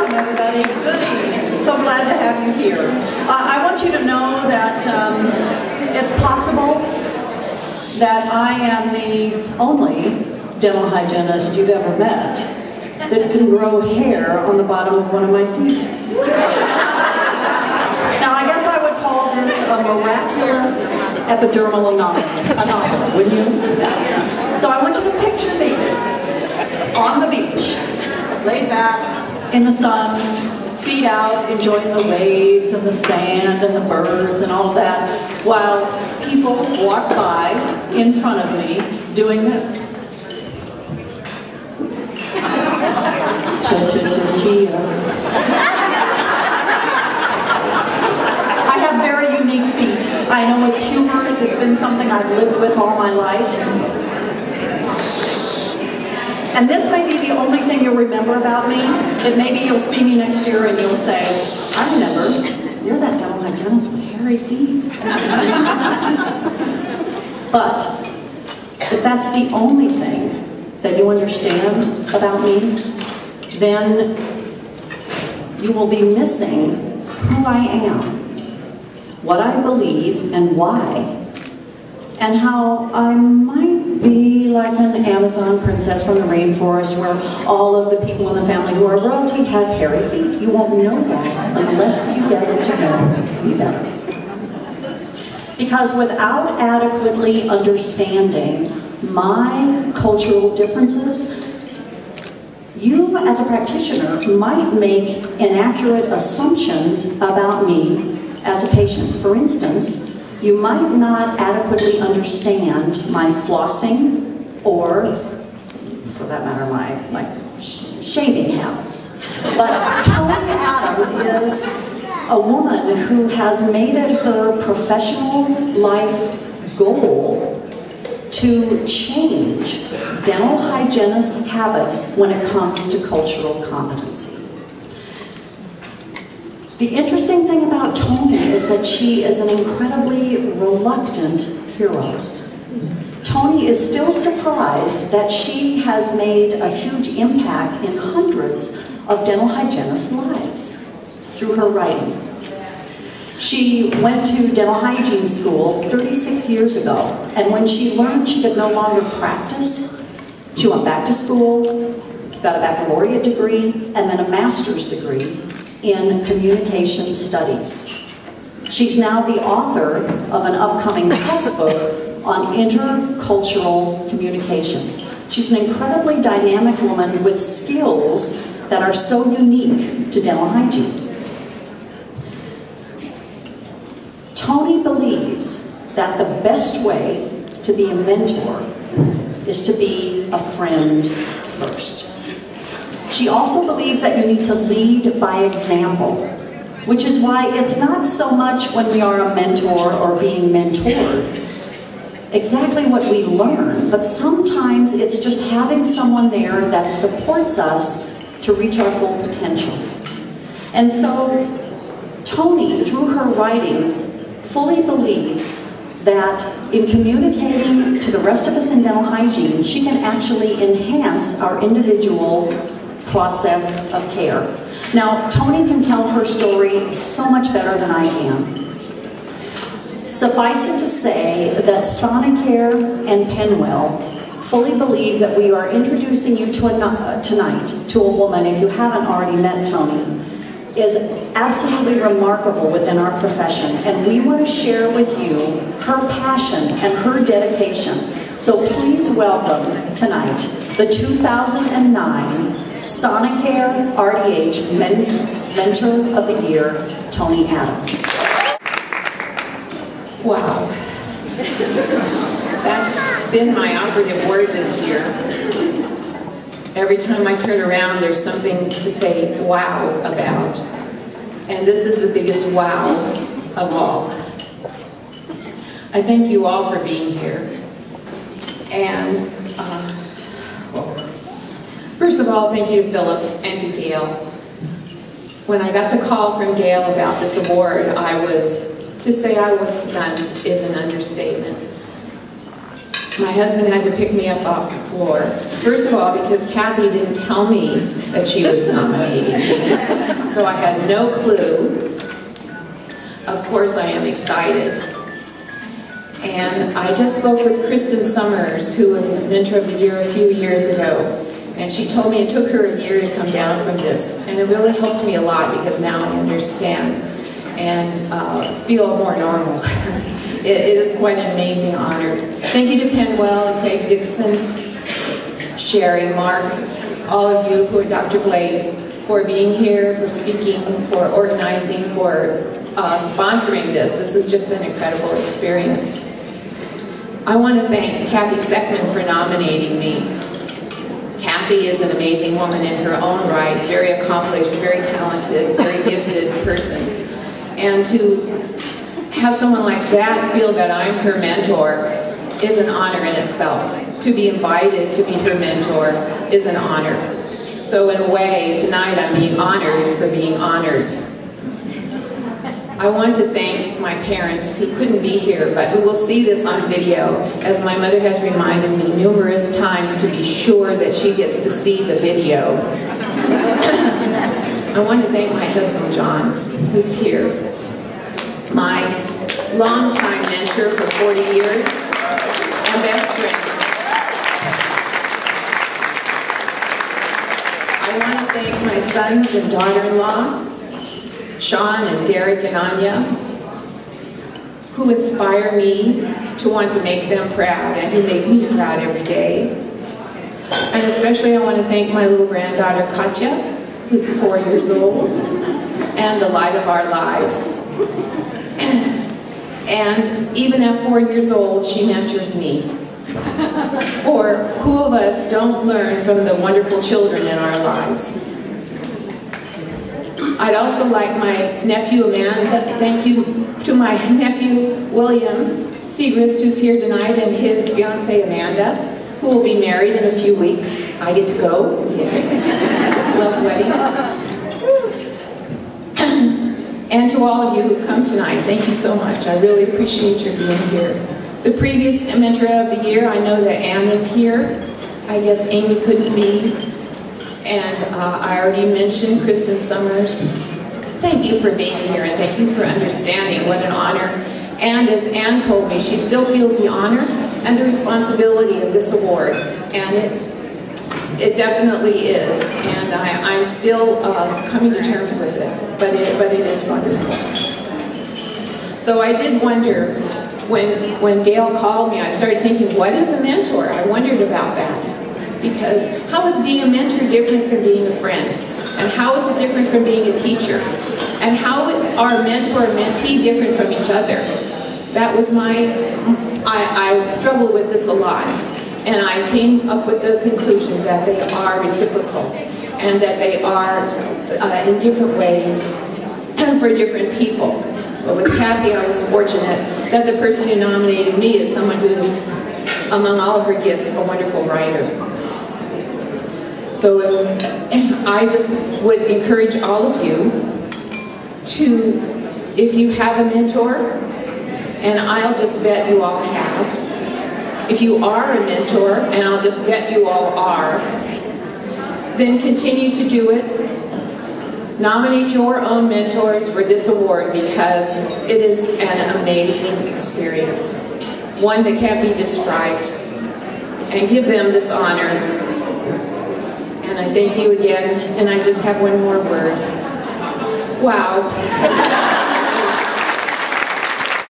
Welcome, everybody. Good evening. So glad to have you here. I want you to know that it's possible that I am the only dental hygienist you've ever met that can grow hair on the bottom of one of my feet. Now, I guess I would call this a miraculous epidermal anomaly, wouldn't you? So I want you to picture me on the beach, laid back in the sun, feet out, enjoying the waves and the sand and the birds and all that, while people walk by in front of me doing this. I have very unique feet. I know it's humorous. It's been something I've lived with all my life. And this may be the only thing you'll remember about me. But maybe you'll see me next year and you'll say, I remember, you're that dental hygienist with hairy feet. But if that's the only thing that you understand about me, then you will be missing who I am, what I believe and why, and how I might be like an Amazon princess from the rainforest where all of the people in the family who are royalty have hairy feet. You won't know that unless you get to know me better. Because without adequately understanding my cultural differences, you, as a practitioner, might make inaccurate assumptions about me as a patient. For instance, you might not adequately understand my flossing or, for that matter, my shaving habits. But Toni Adams is a woman who has made it her professional life goal to change dental hygienist habits when it comes to cultural competency. The interesting thing about Toni is that she is an incredibly reluctant hero. Toni is still surprised that she has made a huge impact in hundreds of dental hygienists' lives through her writing. She went to dental hygiene school 36 years ago, and when she learned she could no longer practice, she went back to school, got a baccalaureate degree, and then a master's degree in communication studies. She's now the author of an upcoming textbook on intercultural communications. She's an incredibly dynamic woman with skills that are so unique to dental hygiene. Toni believes that the best way to be a mentor is to be a friend first. She also believes that you need to lead by example, which is why it's not so much when we are a mentor or being mentored exactly what we learn, but sometimes it's just having someone there that supports us to reach our full potential. And so Toni, through her writings, fully believes that in communicating to the rest of us in dental hygiene, she can actually enhance our individual process of care. Now, Toni can tell her story so much better than I can. Suffice it to say that Sonicare and Penwell fully believe that we are introducing you to tonight to a woman, if you haven't already met Toni, is absolutely remarkable within our profession, and we want to share with you her passion and her dedication. So please welcome tonight the 2009 Sonicare RDH Mentor of the Year, Toni Adams. Wow. That's been my operative word this year. Every time I turn around, there's something to say wow about. And this is the biggest wow of all. I thank you all for being here. And first of all, thank you to Phillips and to Gail. When I got the call from Gail about this award, to say I was stunned is an understatement. My husband had to pick me up off the floor. First of all, because Kathy didn't tell me that she was nominating me, so I had no clue. Of course I am excited. And I just spoke with Kristen Summers, who was Mentor of the Year a few years ago, and she told me it took her a year to come down from this. And it really helped me a lot because now I understand and feel more normal. It is quite an amazing honor. Thank you to Penwell, Peg Dixon, Sherry, Mark, all of you who are Dr. Blaze, for being here, for speaking, for organizing, for sponsoring this. This is just an incredible experience. I want to thank Kathy Seckman for nominating me. Kathy is an amazing woman in her own right, very accomplished, very talented, very gifted person. And to have someone like that feel that I'm her mentor is an honor in itself. To be invited to be her mentor is an honor. So in a way, tonight I'm being honored for being honored. I want to thank my parents who couldn't be here, but who will see this on video, as my mother has reminded me numerous times to be sure that she gets to see the video. I want to thank my husband, John, who's here. My longtime mentor for 40 years and best friend. I want to thank my sons and daughter-in-law, Sean and Derek and Anya, who inspire me to want to make them proud and who make me proud every day. And especially I want to thank my little granddaughter Katya, who's 4 years old, and the light of our lives. And even at 4 years old, she mentors me. For who of us don't learn from the wonderful children in our lives? I'd also like my nephew Amanda, thank you to my nephew William Segrist, who's here tonight, and his fiancée Amanda, who will be married in a few weeks. I get to go. Love weddings. And to all of you who come tonight, thank you so much. I really appreciate your being here. The previous Mentor of the Year, I know that Anne is here. I guess Amy couldn't be. And I already mentioned Kristen Summers. Thank you for being here and thank you for understanding what an honor. And as Anne told me, she still feels the honor and the responsibility of this award. And it definitely is. And I'm still coming to terms with it. But it is wonderful. So I did wonder, when Gail called me, I started thinking, what is a mentor? I wondered about that. Because how is being a mentor different from being a friend? And how is it different from being a teacher? And how are mentor and mentee different from each other? That was I struggled with this a lot. And I came up with the conclusion that they are reciprocal. And that they are in different ways for different people. But with Kathy, I was fortunate that the person who nominated me is someone who is, among all of her gifts, a wonderful writer. So I just would encourage all of you to, if you have a mentor, and I'll just bet you all have, if you are a mentor, and I'll just bet you all are, then continue to do it. Nominate your own mentors for this award because it is an amazing experience, one that can't be described, and give them this honor. And I thank you again, and I just have one more word. Wow.